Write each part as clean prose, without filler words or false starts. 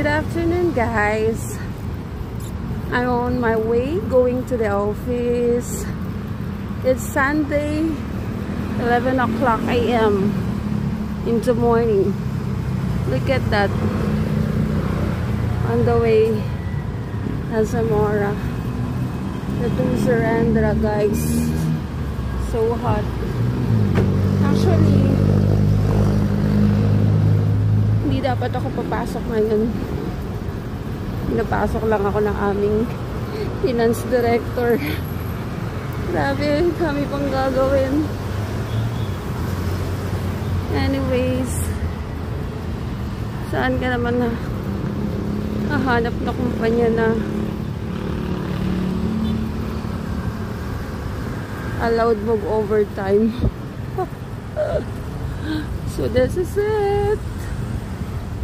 afternoon, guys. I'm on my way going to the office. It's Sunday, 11 o'clock a.m. in the morning. Look at that. On the way, Zamora. The Sarandra, guys. So hot. Actually, hindi dapat ako papasok ngayon. Pinapasok lang ako ng aming finance director. Grabe, kami pang gagawin. Anyways, saan ka naman na hahanap na kumpanya na allowed mag-overtime? So this is it.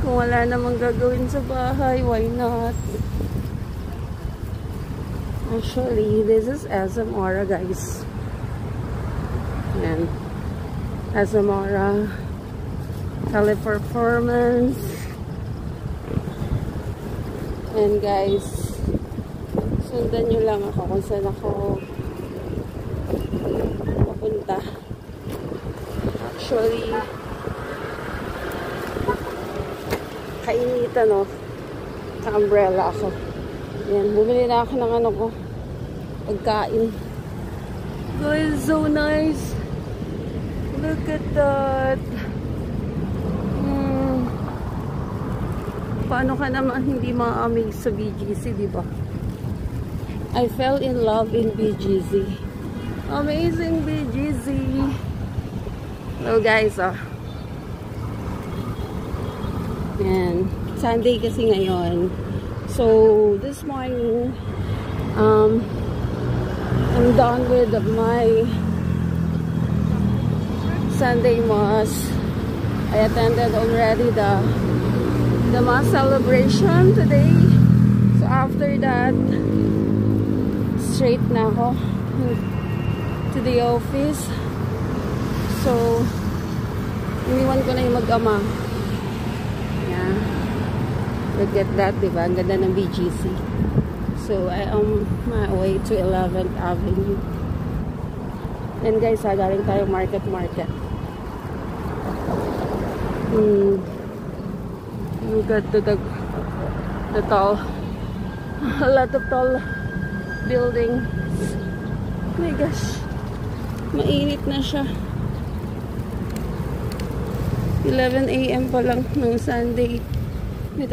Kung wala namang gagawin sa bahay, why not? Actually, this is Zamora, guys. Ayan. Zamora. Teleperformance. And guys, sundan nyo lang ako kung saan ako papunta. Actually, kainitan, no? Ka-umbrella ako. Yan, bumili na ako ng ano ko, pagkain. Guys, so nice. Look at that. Paano ka naman hindi ma-amaze sa BGC, diba? I fell in love in BGC. Amazing BGC. Hello, guys, oh. And Sunday kasi ngayon. So this morning I'm done with my Sunday mass. I attended already the mass celebration today. So after that, straight na ako to the office. So iniwan ko na yung mag-ama. Look at that, diba? Ang ganda ng BGC. So, I am my way to 11th Avenue. And guys, galing tayo market. Look at the tall, a lot of tall buildings. Oh my gosh, mainit na siya. 11 a.m. pa lang ng Sunday. May